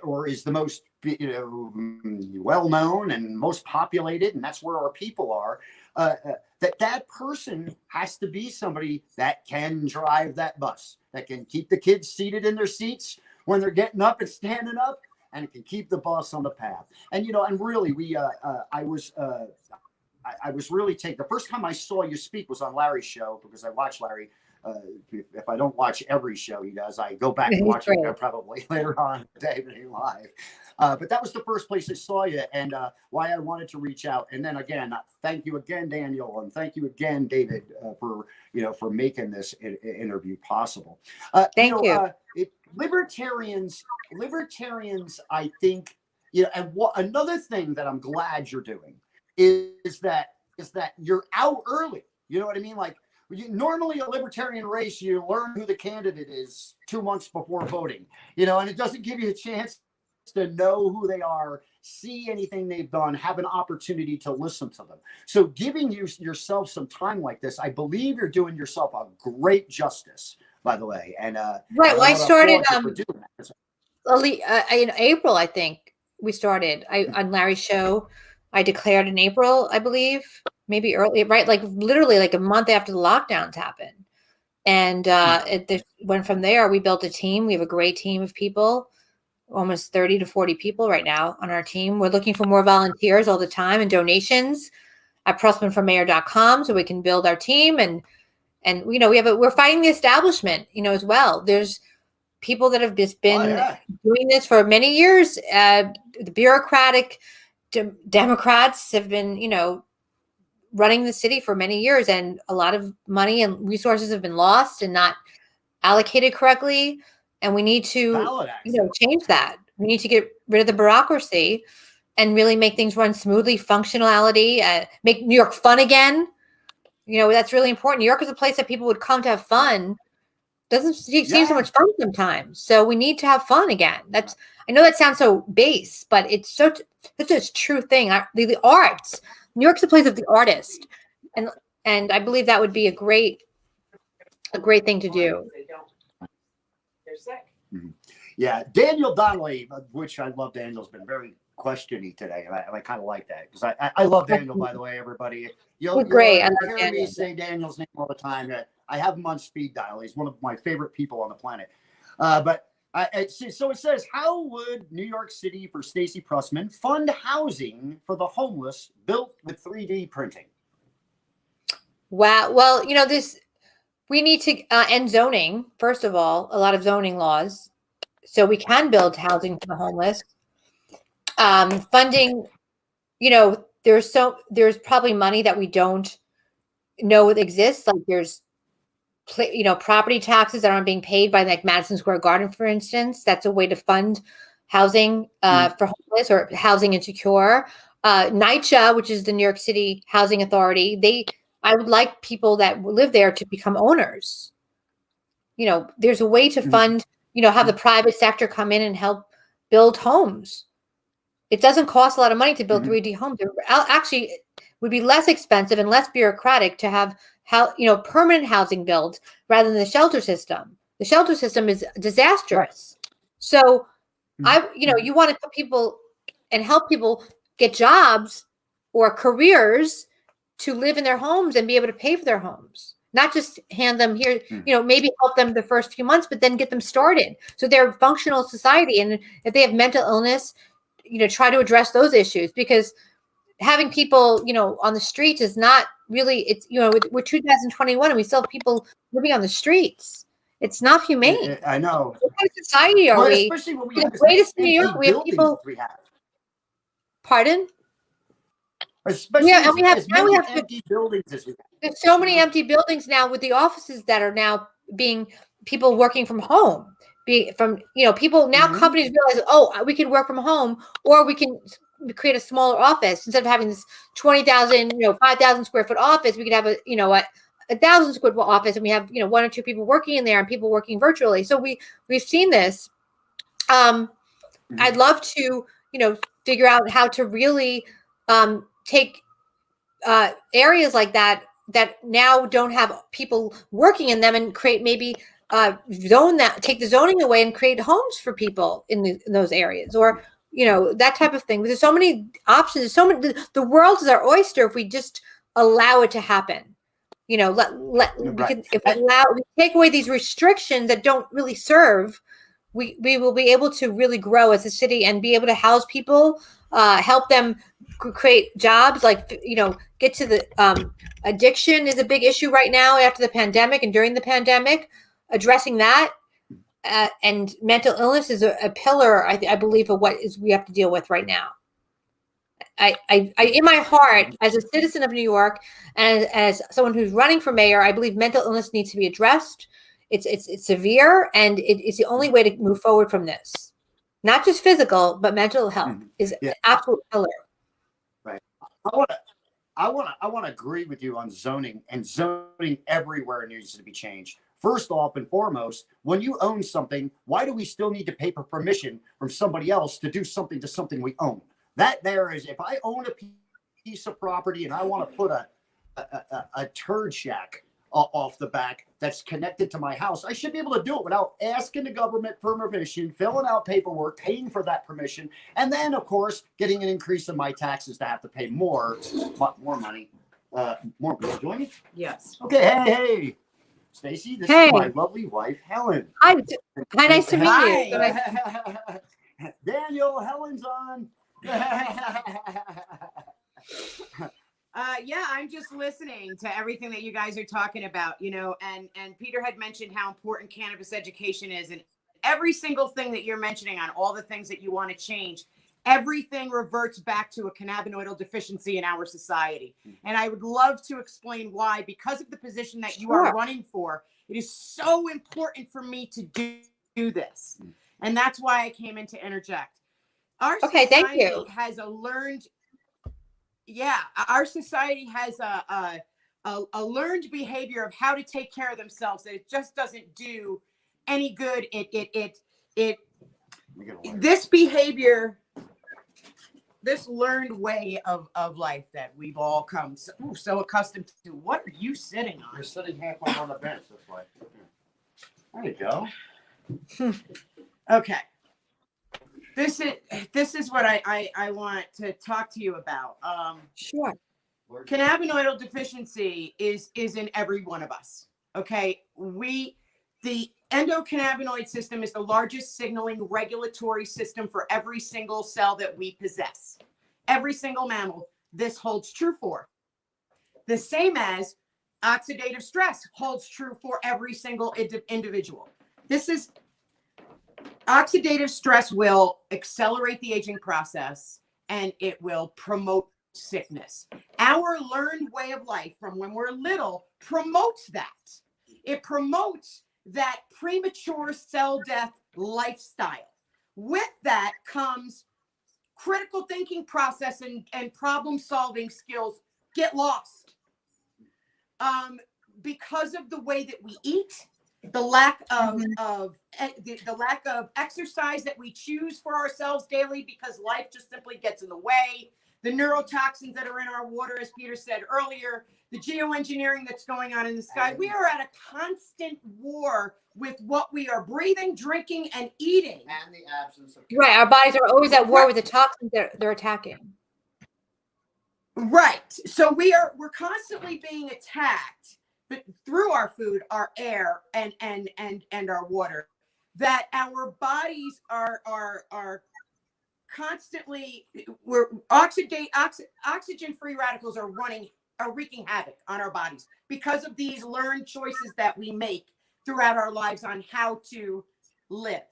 or is the most well-known and most populated, and that's where our people are, that person has to be somebody that can drive that bus, that can keep the kids seated in their seats when they're getting up and standing up, and can keep the bus on the path. And and really, I was really taken. The first time I saw you speak was on Larry's show, because I watched Larry if I don't watch every show he does, I go back and watch it probably later on today live. But that was the first place I saw you, and why I wanted to reach out. And then again, thank you again, Daniel, and thank you again, David, for making this interview possible. Thank you. Libertarians, I think, and another thing that I'm glad you're doing is that you're out early. You know what I mean? Like, normally a libertarian race, you learn who the candidate is 2 months before voting, and it doesn't give you a chance to know who they are, see anything they've done, have an opportunity to listen to them. So giving yourself some time like this, I believe you're doing yourself a great justice, by the way. And right. Well, I started in April, I think we started on Larry's show. I declared in April, I believe, maybe early, right? Like literally like a month after the lockdowns happened. And it went from there. We built a team. We have a great team of people, almost 30 to 40 people right now on our team. We're looking for more volunteers all the time and donations at Prussman so we can build our team. And we're fighting the establishment, as well. There's people that have just been doing this for many years. The bureaucratic Democrats have been, running the city for many years, and a lot of money and resources have been lost and not allocated correctly. And we need to, change that. We need to get rid of the bureaucracy and really make things run smoothly, functionality, make New York fun again. That's really important. New York is a place that people would come to have fun. Doesn't seem so much fun sometimes. So we need to have fun again. I know that sounds so base, but it's such a true thing. The arts. New York's a place of the artist, and I believe that would be a great thing to do. They're sick. Mm-hmm. Yeah, Daniel Donnelly, which I love. Daniel's been very questiony today, and I kind of like that because I love Daniel. By the way, everybody, you'll great. hear me say Daniel's name all the time. I have him on speed dial. He's one of my favorite people on the planet. So it says, how would New York City for Stacey Prussman fund housing for the homeless built with 3D printing? Wow. Well, we need to end zoning. First of all, a lot of zoning laws, so we can build housing for the homeless. Funding, there's probably money that we don't know exists. Like there's property taxes that aren't being paid by like Madison Square Garden, for instance. That's a way to fund housing for homeless or housing insecure. NYCHA, which is the New York City Housing Authority, I would like people that live there to become owners. There's a way to fund, have the private sector come in and help build homes. It doesn't cost a lot of money to build 3D homes. Actually, it would be less expensive and less bureaucratic to have permanent housing built rather than the shelter system. The shelter system is disastrous. Right. So you want to put people and help people get jobs or careers to live in their homes and be able to pay for their homes, not just hand them here, maybe help them the first few months, but then get them started. So they're functional society. And if they have mental illness, try to address those issues, because having people, on the streets is not really, it's, we're 2021 and we still have people living on the streets. It's not humane. I know. What kind of society are we? Especially when we have the greatest New York, we have people. Pardon? Especially and we have empty buildings as we have. There's so many empty buildings now with the offices that are now being people working from home. People now companies realize, we can work from home, or we can create a smaller office instead of having this 20,000, 5,000 square foot office. We could have a 1,000 square foot office, and we have one or two people working in there and people working virtually. So we've seen this. I'd love to figure out how to really take areas like that now don't have people working in them and create maybe take the zoning away and create homes for people in those areas, or that type of thing. There's so many options. The world is our oyster if we just allow it to happen. We take away these restrictions that don't really serve, we will be able to really grow as a city and be able to house people help them create jobs, like, get to the addiction is a big issue right now after the pandemic and during the pandemic, addressing that. And mental illness is a pillar, I believe, of what is we have to deal with right now. I in my heart, as a citizen of New York and as someone who's running for mayor, I believe mental illness needs to be addressed. It's severe, and it's the only way to move forward from this. Not just physical, but mental health is an absolute pillar. Right. I want to agree with you on zoning, and zoning everywhere needs to be changed. First off and foremost, when you own something, why do we still need to pay for permission from somebody else to do something to something we own? That there is, if I own a piece of property and I want to put a turd shack off the back that's connected to my house, I should be able to do it without asking the government for permission, filling out paperwork, paying for that permission, and then, of course, getting an increase in my taxes to have to pay more money. More. Join me? Yes. Okay. Hey. Stacey, this is my lovely wife, Helen. Hi, nice to meet you. Daniel, Helen's on. Yeah, I'm just listening to everything that you guys are talking about, and Peter had mentioned how important cannabis education is, and every single thing that you're mentioning on all the things that you want to change, everything reverts back to a cannabinoidal deficiency in our society. And I would love to explain why, because of the position that you are running for, it is so important for me to do this. And that's why I came in to interject. Our society has a learned, our society has a learned behavior of how to take care of themselves that it just doesn't do any good. This behavior, this learned way of life that we've all come so accustomed to. What are you sitting on? You're sitting halfway on the bench this way. There you go. Okay. This is what I want to talk to you about. Sure. Cannabinoidal deficiency is in every one of us. Okay. The endocannabinoid system is the largest signaling regulatory system for every single cell that we possess. Every single mammal, this holds true for. The same as oxidative stress holds true for every single individual. Oxidative stress will accelerate the aging process, and it will promote sickness. Our learned way of life from when we're little promotes that. It promotes that premature cell death lifestyle. With that comes critical thinking process and problem solving skills get lost because of the way that we eat, the lack of the lack of exercise that we choose for ourselves daily because life just simply gets in the way, the neurotoxins that are in our water, as Peter said earlier, the geoengineering that's going on in the sky. We are at a constant war with what we are breathing, drinking, and eating. And the absence of our bodies are always at war with the toxins they're attacking. Right. So we're constantly being attacked, but through our food, our air, and our water, that our bodies are constantly, we're oxygen free radicals are wreaking havoc on our bodies because of these learned choices that we make throughout our lives on how to live.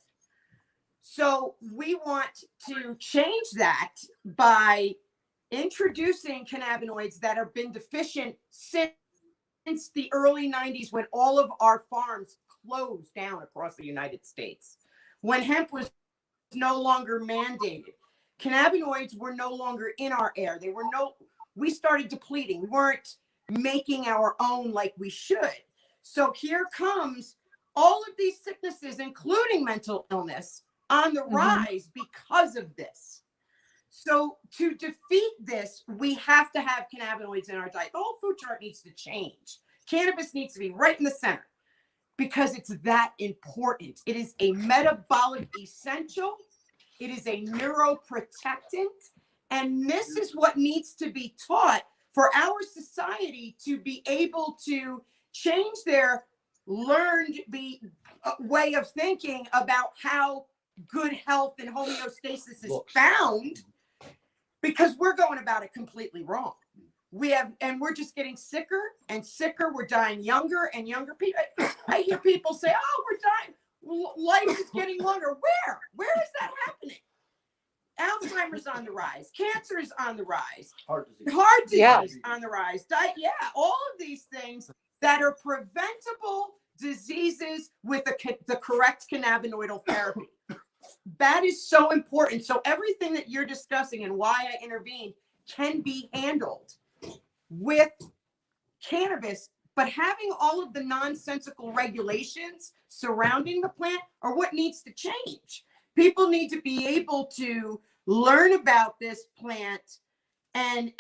So we want to change that by introducing cannabinoids that have been deficient since the early 90s, when all of our farms closed down across the United States, when hemp was no longer mandated. Cannabinoids were no longer in our air. We started depleting. We weren't making our own like we should. So here comes all of these sicknesses, including mental illness, on the rise because of this. So to defeat this, we have to have cannabinoids in our diet. The whole food chart needs to change. Cannabis needs to be right in the center because it's that important. It is a metabolic essential. It is a neuroprotectant. And this is what needs to be taught for our society to be able to change their learned way of thinking about how good health and homeostasis is found. because we're going about it completely wrong. And we're just getting sicker and sicker. We're dying younger and younger. People, I hear people say, "Oh, we're dying. Life is getting longer." Where is that happening? Alzheimer's on the rise. Cancer is on the rise. Heart disease on the rise. All of these things that are preventable diseases with the correct cannabinoidal therapy. That is so important. So everything that you're discussing and why I intervened can be handled with cannabis, but having all of the nonsensical regulations surrounding the plant are what needs to change. People need to be able to learn about this plant and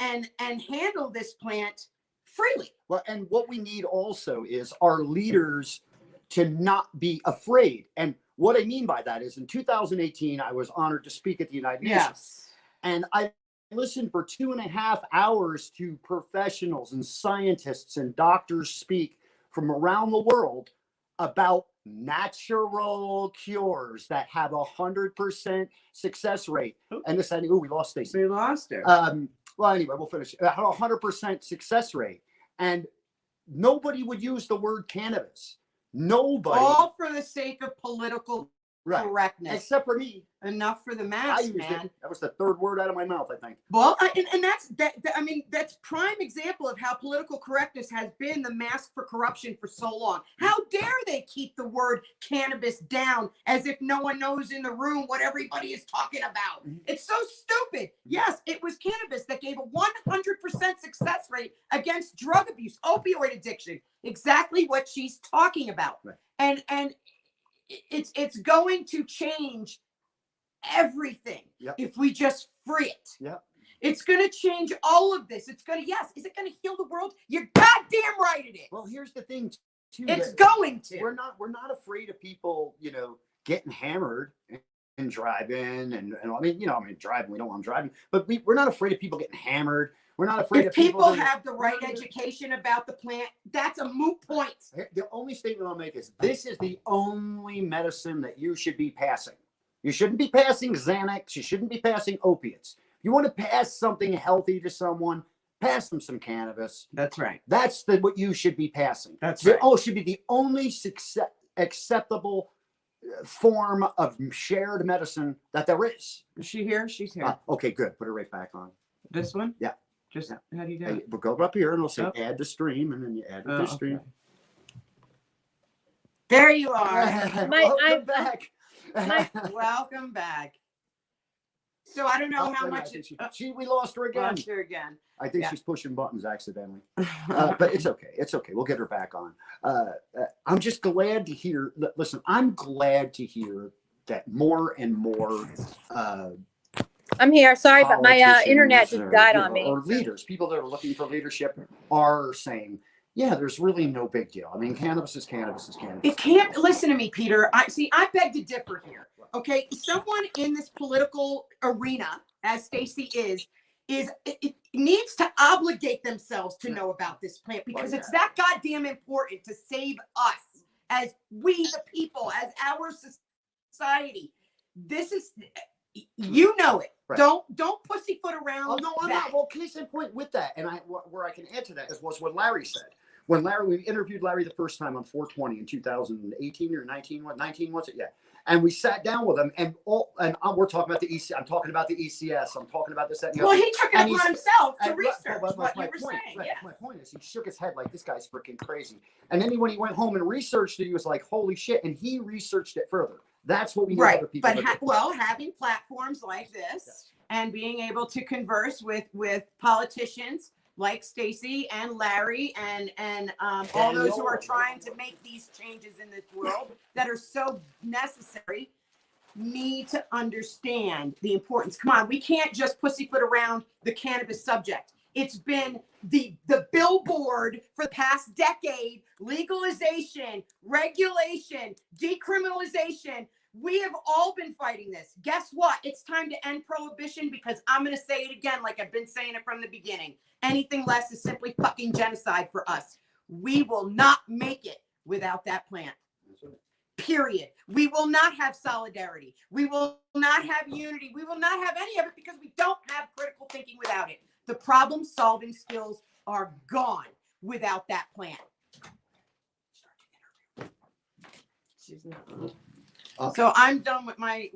handle this plant freely. Well, and what we need also is our leaders to not be afraid. And what I mean by that is in 2018, I was honored to speak at the United Nations. And I listened for 2.5 hours to professionals and scientists and doctors speak from around the world about natural cures that have 100% success rate. And this, we lost Stacey. We lost her. Well, anyway, we'll finish. 100% success rate. And nobody would use the word cannabis. Nobody. All for the sake of political correctness. Except for me. Enough for the mass, man. That was the third word out of my mouth, I think. Well, and that's prime example of how political correctness has been the mask for corruption for so long. How dare they keep the word cannabis down as if no one knows in the room what everybody is talking about? It's so stupid. Yes, it was cannabis that gave a 100% success rate against drug abuse, opioid addiction, exactly what she's talking about. And it's going to change everything if we just free it. It's going to change all of this. It's going to, is it going to heal the world? You're goddamn right it is. Well, here's the thing too. It's going to. We're not afraid of people, getting hammered and driving and driving, we don't want them driving, but we're not afraid of people getting hammered. We're not afraid of people have the right education about the plant. That's a moot point. The only statement I'll make is this is the only medicine that you should be passing. You shouldn't be passing Xanax. You shouldn't be passing opiates. If you want to pass something healthy to someone, pass them some cannabis. That's right. That's what you should be passing. That's right. Oh, it should be the only acceptable form of shared medicine that there is. Is she here? She's here. Okay, good. Put her right back on. This one? Yeah. Just how do you do it? We'll go up here and we'll say add to stream, and then you add to stream. There you are. Welcome back. Welcome back. So I don't know how much we lost her again. Lost her again. I think she's pushing buttons accidentally. But it's okay. It's okay. We'll get her back on. I'm just glad to hear. Listen, I'm glad to hear that more and more. I'm here. Sorry, but my internet just died on me. Or leaders, people that are looking for leadership, are saying, yeah, there's really no big deal. I mean, cannabis is cannabis is cannabis. It can't, listen to me, Peter. I beg to differ here. Okay, someone in this political arena, as Stacey it needs to obligate themselves to know about this plant because it's that goddamn important to save us as we the people, as our society. This is, you know it. Right. Don't pussyfoot around. Oh no, I'm not. Well, case in point with that, and where I can add to that was what Larry said. When we interviewed Larry the first time on 420 in 2018 or 19, what 19 was it? Yeah. And we sat down with him, and we're talking about the EC. I'm talking about the ECS. I'm talking about this. That, and well, he took it upon himself to research what you were saying. Right, my point is, he shook his head like this guy's freaking crazy. And then when he went home and researched it, he was like, "Holy shit!" And he researched it further. That's what we need other people. But having platforms like this and being able to converse with politicians like Stacey and Larry and all those who are trying to make these changes in this world that are so necessary need to understand the importance. Come on, we can't just pussyfoot around the cannabis subject. It's been the billboard for the past decade: legalization, regulation, decriminalization. We have all been fighting this. Guess what? It's time to end prohibition, because I'm going to say it again like I've been saying it from the beginning. Anything less is simply fucking genocide for us. We will not make it without that plant. period. We will not have solidarity. We will not have unity. We will not have any of it because we don't have critical thinking without it. The problem solving skills are gone without that plan. So I'm done with my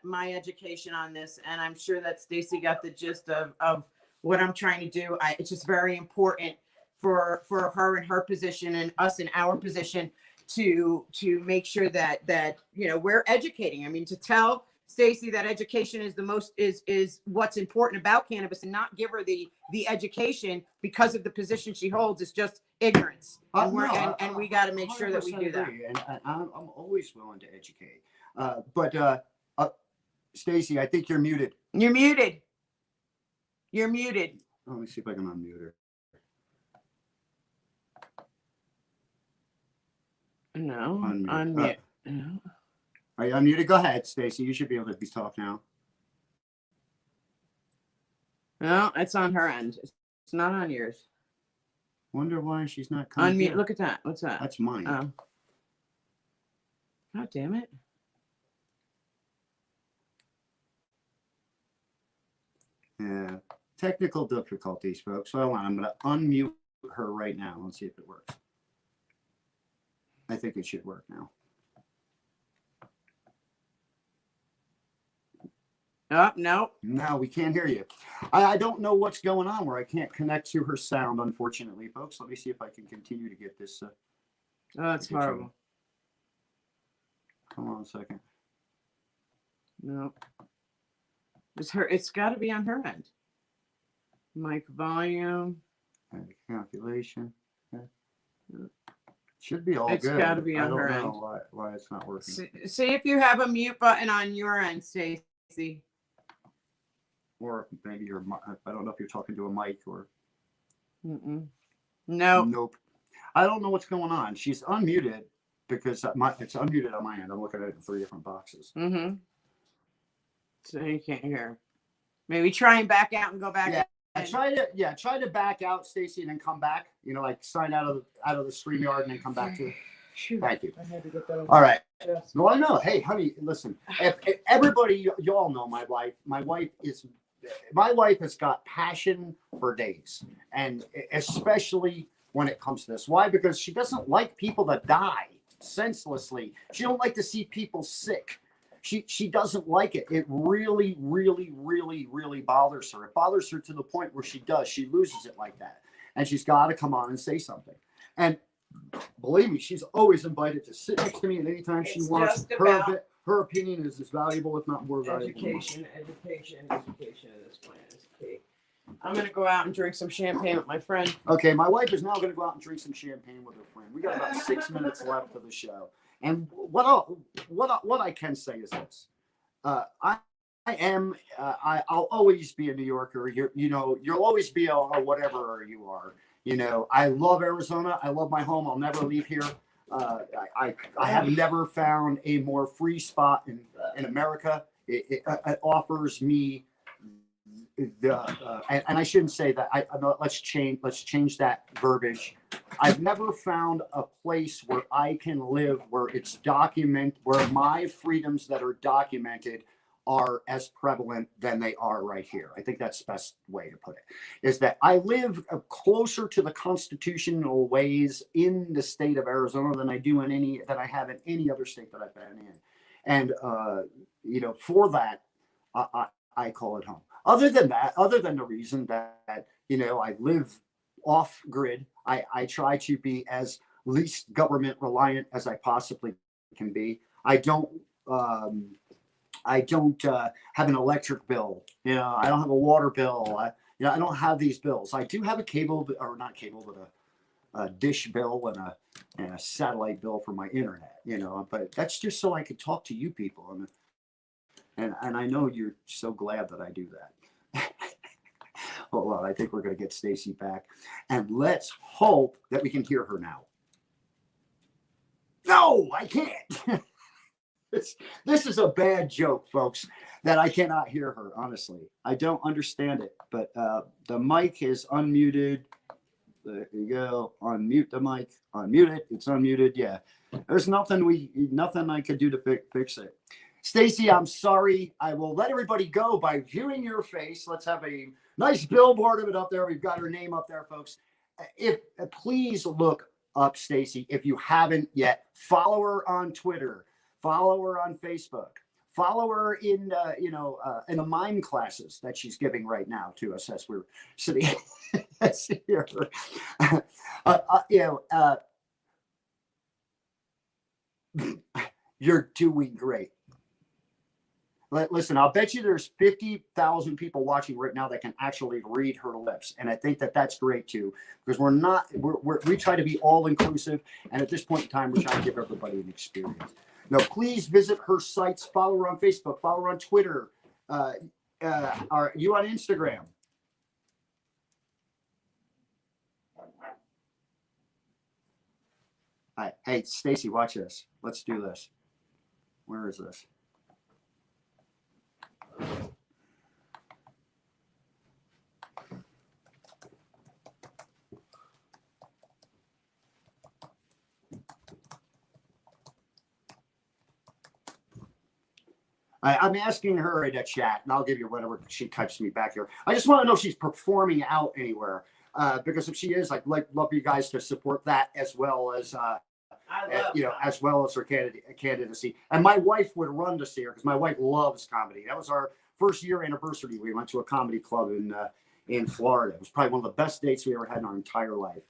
my education on this, and I'm sure that Stacey got the gist of what I'm trying to do. It's just very important for her in her position and us in our position to make sure that we're educating. I mean, to tell Stacey that education is the most is what's important about cannabis, and not give her the education because of the position she holds is just ignorance. And we got to make sure that we do that. And I'm always willing to educate. But Stacey, I think you're muted. You're muted. You're muted. Let me see if I can unmute her. No, unmute. Are you unmuted? Go ahead, Stacey. You should be able to talk now. No, it's on her end. It's not on yours. Wonder why she's not coming. Unmute. Look at that. What's that? That's mine. Oh. God damn it. Yeah. Technical difficulties, folks. So I'm going to unmute her right now. Let's see if it works. I think it should work now. Oh, no. No, we can't hear you. I don't know what's going on where I can't connect to her sound, unfortunately, folks. Let me see if I can continue to get this. Oh, that's horrible. Come on a second. No. It's got to be on her end. Mic volume. Calculation. Okay. Should be all it's good. It's got to be on her end. I don't know why it's not working. See if you have a mute button on your end, Stacey. Or maybe I don't know if you're talking to a mic or. No. Nope. I don't know what's going on. She's unmuted because it's unmuted on my end. I'm looking at it in 3 different boxes. Mm-hmm. So you can't hear. Maybe try and back out and go back. Yeah. Try to back out, Stacey, and then come back. Like sign out of the StreamYard and then come back to it. Thank you. I had to get that all right. Well, I know. Hey, honey, listen. If everybody, you all know my wife. My wife has got passion for days, and especially when it comes to this. Why? Because she doesn't like people that die senselessly. She don't like to see people sick. She doesn't like it. It really, really, really, really bothers her. It bothers her to the point where she loses it like that. And she's got to come on and say something. And believe me, she's always invited to sit next to me at any time she wants. Her opinion is as valuable, if not more valuable. Education of this plan is key. I'm going to go out and drink some champagne with my friend. Okay, my wife is now going to go out and drink some champagne with her friend. We got about 6 minutes left of the show. And what I can say is this: I'll always be a New Yorker. You'll always be a whatever you are. I love Arizona. I love my home. I'll never leave here. I have never found a more free spot in America. It offers me and I shouldn't say that. Let's change that verbiage. I've never found a place where I can live where where my freedoms that are documented are as prevalent than they are right here. I think that's the best way to put it, is that I live closer to the constitutional ways in the state of Arizona than I have in any other state that I've been in. And, for that, I call it home. Other than the reason that, I live off grid, I try to be as least government reliant as I possibly can be. I don't have an electric bill. I don't have a water bill. I don't have these bills. I do have a a dish bill and a satellite bill for my internet. But that's just so I could talk to you people, and I know you're so glad that I do that. Hold on, I think we're going to get Stacey back, and let's hope that we can hear her now. No, I can't. This is a bad joke, folks, that I cannot hear her. Honestly, I don't understand it. But the mic is unmuted. There you go. Unmute the mic. Unmute it. It's unmuted. Yeah. There's nothing I could do to fix it. Stacey, I'm sorry. I will let everybody go by viewing your face. Let's have a nice billboard of it up there. We've got her name up there, folks. If please look up Stacey if you haven't yet. Follow her on Twitter. Follow her on Facebook. Follow her in in the mime classes that she's giving right now to us as we're sitting here. You're doing great. Listen, I'll bet you there's 50,000 people watching right now that can actually read her lips. And I think that that's great too, because we try to be all inclusive. And at this point in time, we're trying to give everybody an experience. Now, please visit her sites, follow her on Facebook, follow her on Twitter. Are you on Instagram? Hey, Stacey, watch this. Let's do this. Where is this? I'm asking her in a chat, and I'll give you whatever she types me back here. I just want to know if she's performing out anywhere, because if she is, I'd love you guys to support that as well as as well as her candidacy. And my wife would run to see her because my wife loves comedy. That was our first year anniversary. We went to a comedy club in Florida. It was probably one of the best dates we ever had in our entire life.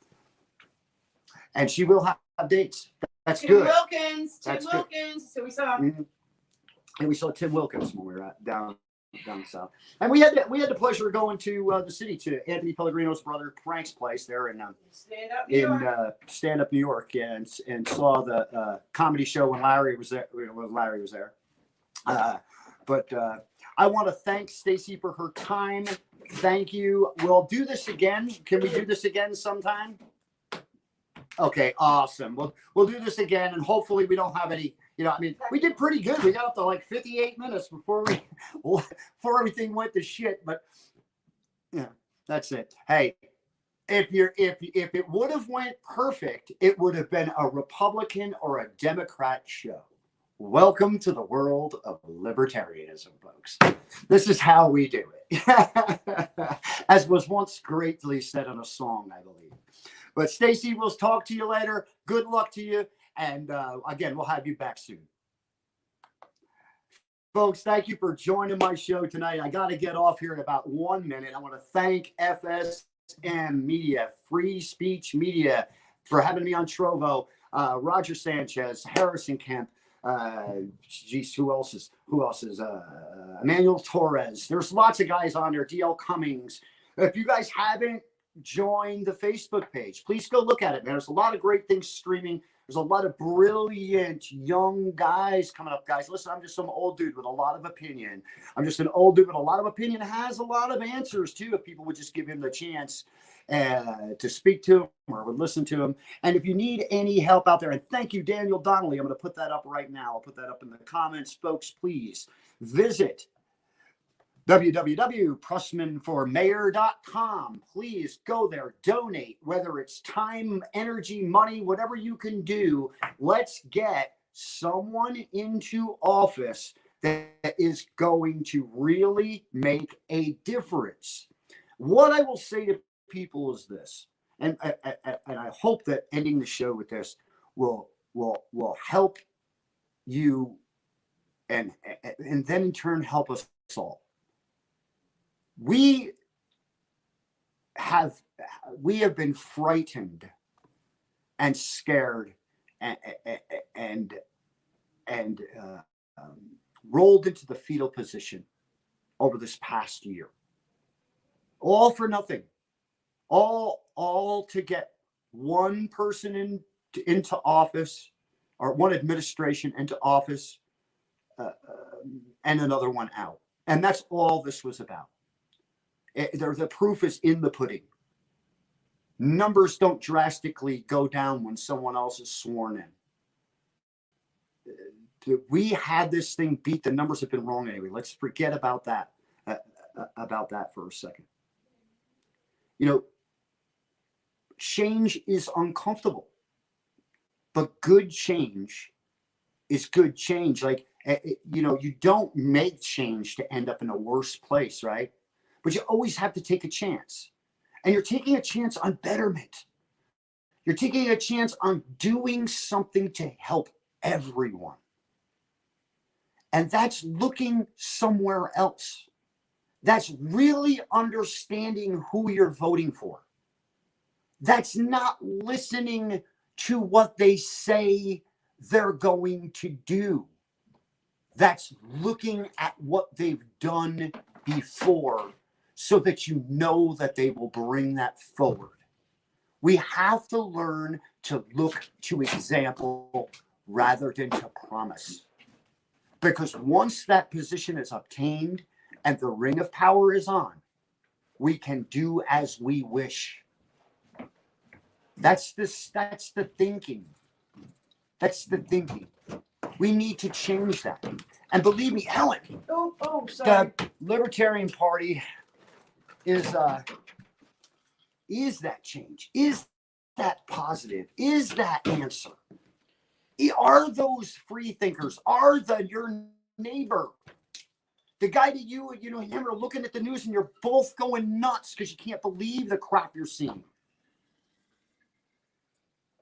And she will have dates. That's Tim good. Wilkins. That's Tim Wilkins. So we saw. Mm-hmm. And we saw Tim Wilkins when we were down south. And we had the pleasure of going to the city, to Anthony Pellegrino's brother Frank's place there in Stand Up New York, and saw the comedy show when Larry was there. But I want to thank Stacey for her time. Thank you. We'll do this again. Can we do this again sometime? Okay, awesome. We'll do this again, and hopefully we don't have any. We did pretty good. We got up to like 58 minutes before everything went to shit. But yeah, that's it. Hey, if it would have went perfect, it would have been a Republican or a Democrat show. Welcome to the world of libertarianism, folks. This is how we do it. As was once greatly said in a song, I believe. But Stacey, we'll talk to you later. Good luck to you. And again, we'll have you back soon. Folks, thank you for joining my show tonight. I got to get off here in about 1 minute. I want to thank FSM Media, Free Speech Media, for having me on Trovo. Roger Sanchez, Harrison Kemp. Who else is Emmanuel Torres. There's lots of guys on there. DL Cummings. If you guys haven't joined the Facebook page, please go look at it, man. There's a lot of great things streaming. There's a lot of brilliant young guys coming up. Guys, listen, I'm just some old dude with a lot of opinion. I'm just an old dude with a lot of opinion. Has a lot of answers too, if people would just give him the chance to speak to him or would listen to him. And if you need any help out there, and thank you, Daniel Donnelly. I'm going to put that up right now. I'll put that up in the comments. Folks, please visit www.prussmanformayor.com. Please go there, donate, whether it's time, energy, money, whatever you can do. Let's get someone into office that is going to really make a difference. What I will say to people is this, and I hope that ending the show with this will help you and then in turn help us all. We have been frightened and scared and rolled into the fetal position over this past year, all for nothing, all to get one person into office, or one administration into office, and another one out, and that's all this was about. The proof is in the pudding. Numbers don't drastically go down when someone else is sworn in. We had this thing beat. The numbers have been wrong anyway. Let's forget about that. For a second. change is uncomfortable, but good change is good change. Like, you know, you don't make change to end up in a worse place, right? But you always have to take a chance. And you're taking a chance on betterment. You're taking a chance on doing something to help everyone. And that's looking somewhere else. That's really understanding who you're voting for. That's not listening to what they say they're going to do. That's looking at what they've done before so that you know that they will bring that forward. We have to learn to look to example rather than to promise. Because once that position is obtained and the ring of power is on, we can do as we wish. That's the thinking. That's the thinking. We need to change that. And believe me, Ellen, Sorry. the Libertarian Party is that change? Is that positive? Is that answer? Are those free thinkers? Are your neighbor, the guy that you remember looking at the news and you're both going nuts because you can't believe the crap you're seeing?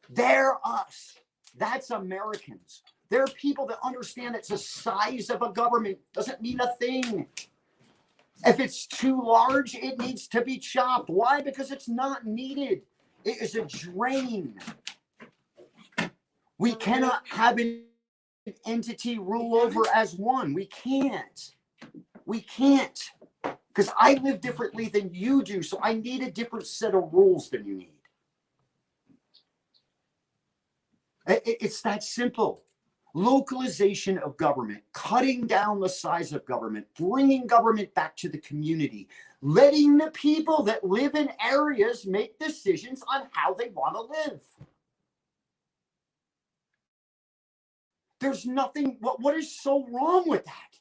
They're us. That's Americans. There are people that understand that the size of a government doesn't mean a thing. If it's too large, it needs to be chopped. Why? Because it's not needed. It is a drain. We cannot have an entity rule over as one. We can't. We can't. Because I live differently than you do, so I need a different set of rules than you need. It's that simple. Localization of government, cutting down the size of government, bringing government back to the community, letting the people that live in areas make decisions on how they want to live. There's nothing, what is so wrong with that?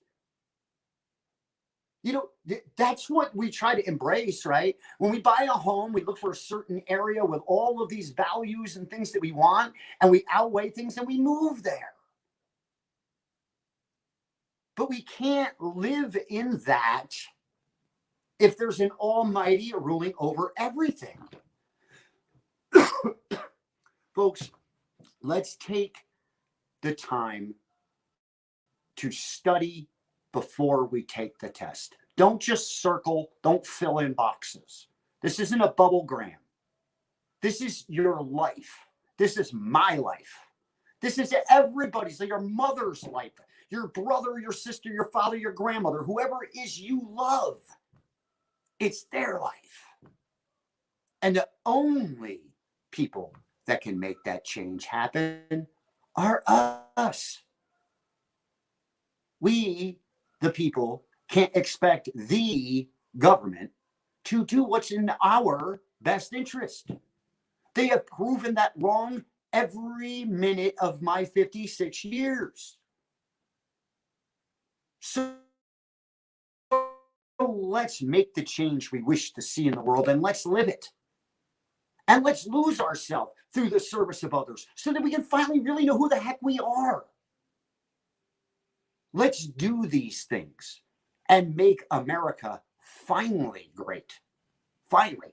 You know, that's what we try to embrace, right? When we buy a home, we look for a certain area with all of these values and things that we want, and we outweigh things and we move there. But we can't live in that if there's an almighty ruling over everything. Folks, let's take the time to study before we take the test. Don't just circle, don't fill in boxes. This isn't a bubblegram. This is your life. This is my life. This is everybody's, your mother's life, your brother, your sister, your father, your grandmother, whoever it is you love. It's their life. And the only people that can make that change happen are us. We, the people, can't expect the government to do what's in our best interest. They have proven that wrong every minute of my 56 years. So let's make the change we wish to see in the world, and let's live it. And let's lose ourselves through the service of others so that we can finally really know who the heck we are. Let's do these things and make America finally great. Finally.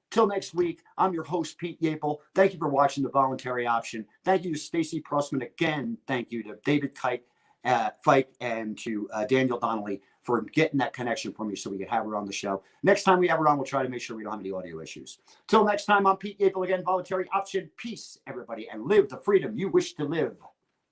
Till next week, I'm your host, Pete Yapel. Thank you for watching The Voluntary Option. Thank you to Stacey Prussman. Again, thank you to David Fike and to Daniel Donnelly for getting that connection for me so we could have her on the show. Next time we have her on, we'll try to make sure we don't have any audio issues. Till next time, I'm Pete Yapel again, Voluntary Option. Peace, everybody, and live the freedom you wish to live.